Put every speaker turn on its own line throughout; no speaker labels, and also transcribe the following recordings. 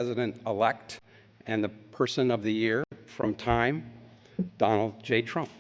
President-elect and the Person of the Year from Time, Donald J. Trump.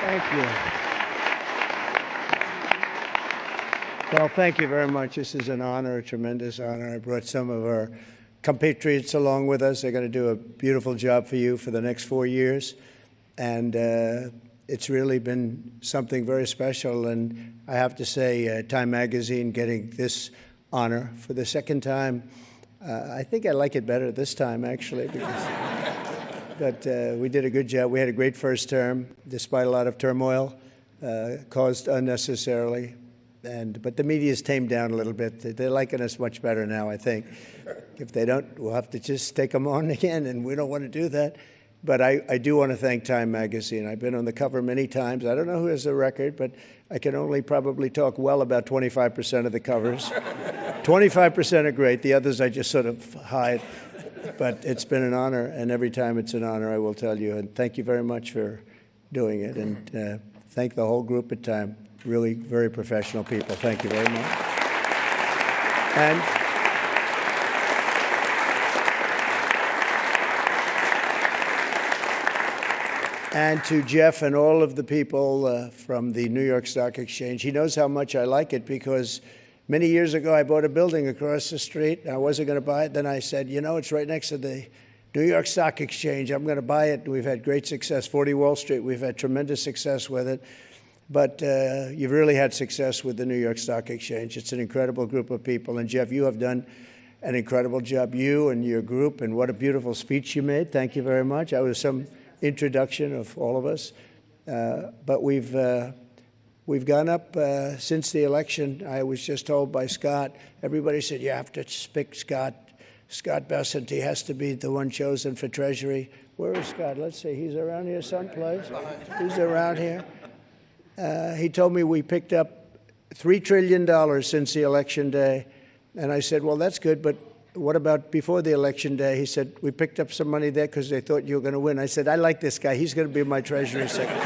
Thank you. Well, thank you very much. This is an honor, a tremendous honor. I brought some of our compatriots along with us. They're going to do a beautiful job for you for the next 4 years. And it's really been something very special. And I have to say, Time Magazine getting this honor for the second time. I think I like it better this time, actually, because but we did a good job. We had a great first term, despite a lot of turmoil caused unnecessarily. But the media's tamed down a little bit. They're liking us much better now, I think. If they don't, we'll have to just take them on again, and we don't want to do that. But I do want to thank Time Magazine. I've been on the cover many times. I don't know who has the record, but I can only probably talk well about 25% of the covers. 25% are great. The others I just sort of hide. But it's been an honor, and every time it's an honor, I will tell you. And thank you very much for doing it. And thank the whole group at Time. Really very professional people. Thank you very much. And to Jeff and all of the people from the New York Stock Exchange. He knows how much I like it because many years ago I bought a building across the street. I wasn't going to buy it. Then I said, you know, it's right next to the New York Stock Exchange. I'm going to buy it. We've had great success. 40 Wall Street, we've had tremendous success with it. But you've really had success with the New York Stock Exchange. It's an incredible group of people. And Jeff, you have done an incredible job, you and your group. And what a beautiful speech you made. Thank you very much. I was some introduction of all of us. But we've gone up since the election. I was just told by Scott, everybody said, you have to pick Scott Bessent. He has to be the one chosen for Treasury. Where is Scott? Let's see. He's around here someplace. He's around here. He told me we picked up $3 trillion since the election day. And I said, well, that's good, but what about before the election day? He said, we picked up some money there because they thought you were going to win. I said, I like this guy. He's going to be my Treasury Secretary.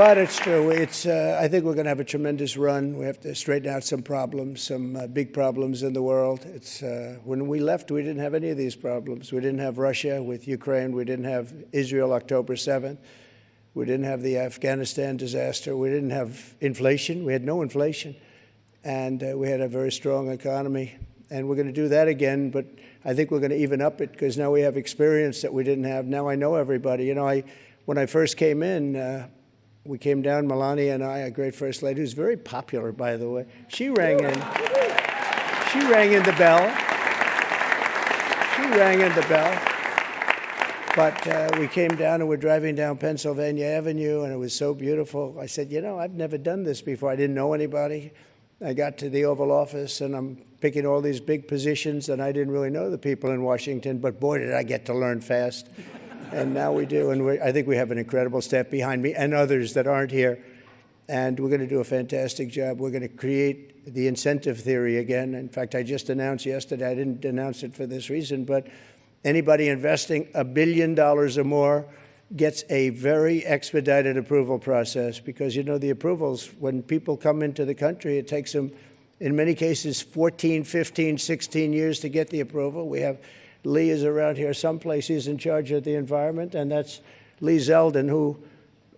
But it's true. I think we're going to have a tremendous run. We have to straighten out some problems, some big problems in the world. When we left, we didn't have any of these problems. We didn't have Russia with Ukraine. We didn't have Israel October 7th. We didn't have the Afghanistan disaster. We didn't have inflation. We had no inflation. And we had a very strong economy. And we're going to do that again, but I think we're going to even up it because now we have experience that we didn't have. Now I know everybody. You know, when I first came in, we came down, Melania and I, a great first lady, who's very popular, by the way. She rang in. She rang in the bell. She rang in the bell. But we came down and we're driving down Pennsylvania Avenue, and it was so beautiful. I said, you know, I've never done this before. I didn't know anybody. I got to the Oval Office, and I'm picking all these big positions, and I didn't really know the people in Washington, but boy, did I get to learn fast. And now we do, and I think we have an incredible staff behind me and others that aren't here, and we're going to do a fantastic job. We're going to create the incentive theory again. In fact, I just announced yesterday, I didn't announce it for this reason, but anybody investing $1 billion or more gets a very expedited approval process because, you know, the approvals, when people come into the country, it takes them, in many cases, 14, 15, 16 years to get the approval. We have Lee is around here someplace. He's in charge of the environment, and that's Lee Zeldin, who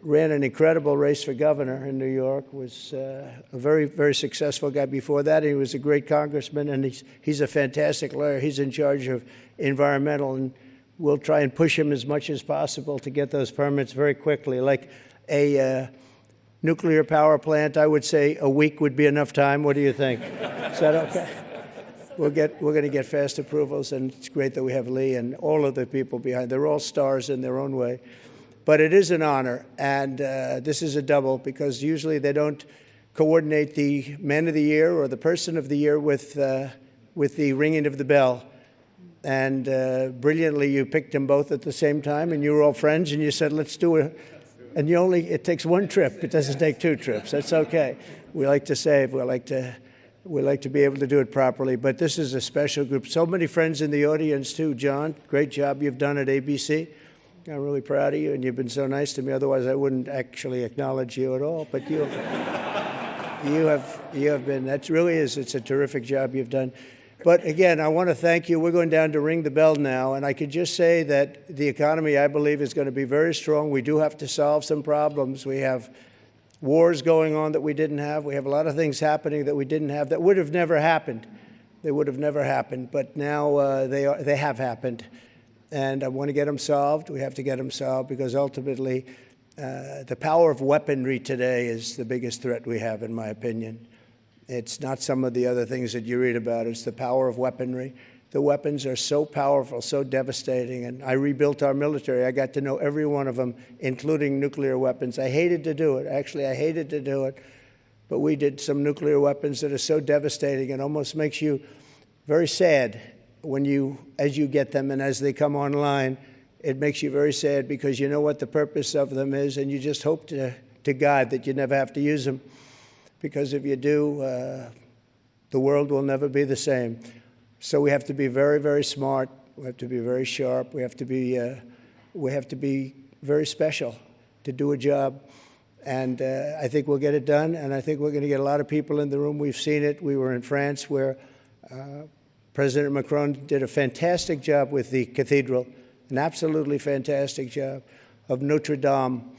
ran an incredible race for governor in New York, was a very, very successful guy before that. He was a great congressman, and he's a fantastic lawyer. He's in charge of environmental, and we'll try and push him as much as possible to get those permits very quickly. Like a nuclear power plant, I would say a week would be enough time. What do you think? Is that okay? We're going to get fast approvals, and it's great that we have Lee and all of the people behind. They're all stars in their own way. But it is an honor, and this is a double because usually they don't coordinate the Man of the Year or the Person of the Year with the ringing of the bell. And brilliantly, you picked them both at the same time, and you were all friends, and you said, let's do it. And it takes one trip. It doesn't take two trips. That's okay. We like to save. We like to be able to do it properly. But this is a special group. So many friends in the audience, too. John, great job you've done at ABC. I'm really proud of you, and you've been so nice to me. Otherwise, I wouldn't actually acknowledge you at all. But you have been. That really is. It's a terrific job you've done. But again, I want to thank you. We're going down to ring the bell now, and I could just say that the economy, I believe, is going to be very strong. We do have to solve some problems. We have wars going on that we didn't have. We have a lot of things happening that we didn't have that would have never happened. They would have never happened, but now they have happened. And I want to get them solved. We have to get them solved because ultimately the power of weaponry today is the biggest threat we have, in my opinion. It's not some of the other things that you read about. It's the power of weaponry. The weapons are so powerful, so devastating. And I rebuilt our military. I got to know every one of them, including nuclear weapons. I hated to do it. Actually, I hated to do it. But we did some nuclear weapons that are so devastating. It almost makes you very sad as you get them and as they come online. It makes you very sad because you know what the purpose of them is, and you just hope to God that you never have to use them. Because if you do, the world will never be the same. So we have to be very, very smart. We have to be very sharp. We have to be very special to do a job. And I think we'll get it done. And I think we're going to get a lot of people in the room. We've seen it. We were in France where President Macron did a fantastic job with the cathedral, an absolutely fantastic job, of Notre Dame.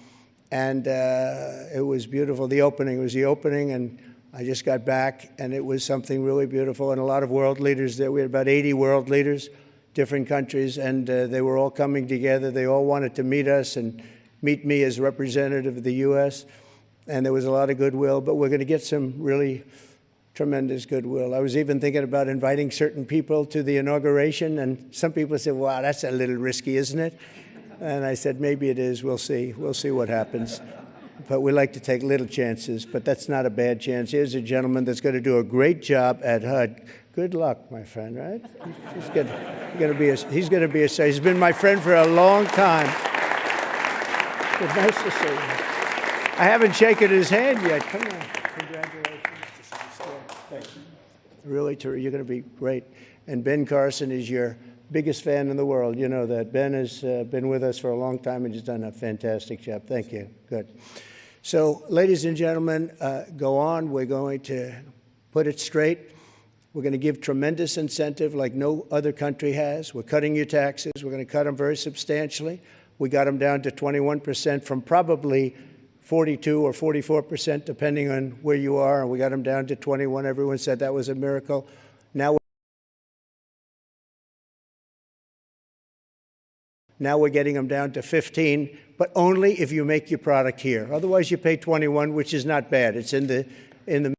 And it was beautiful. It was the opening, and I just got back, and it was something really beautiful. And a lot of world leaders there. We had about 80 world leaders, different countries, and they were all coming together. They all wanted to meet us and meet me as representative of the U.S., and there was a lot of goodwill. But we're going to get some really tremendous goodwill. I was even thinking about inviting certain people to the inauguration, and some people said, wow, that's a little risky, isn't it? And I said, maybe it is. We'll see. We'll see what happens. But we like to take little chances, but that's not a bad chance. Here's a gentleman that's going to do a great job at HUD. Good luck, my friend, right? He's going to be a he's been my friend for a long time. Good, nice to see you. I haven't shaken his hand yet. Come on. Congratulations. Thanks. Really, you're going to be great. And Ben Carson is your biggest fan in the world. You know that. Ben has been with us for a long time and has done a fantastic job. Thank you. Good. So, ladies and gentlemen, go on. We're going to put it straight. We're going to give tremendous incentive like no other country has. We're cutting your taxes. We're going to cut them very substantially. We got them down to 21% from probably 42 or 44%, depending on where you are, and we got them down to 21. Everyone said that was a miracle. Now we're getting them down to 15, but only if you make your product here. Otherwise, you pay 21, which is not bad. It's in the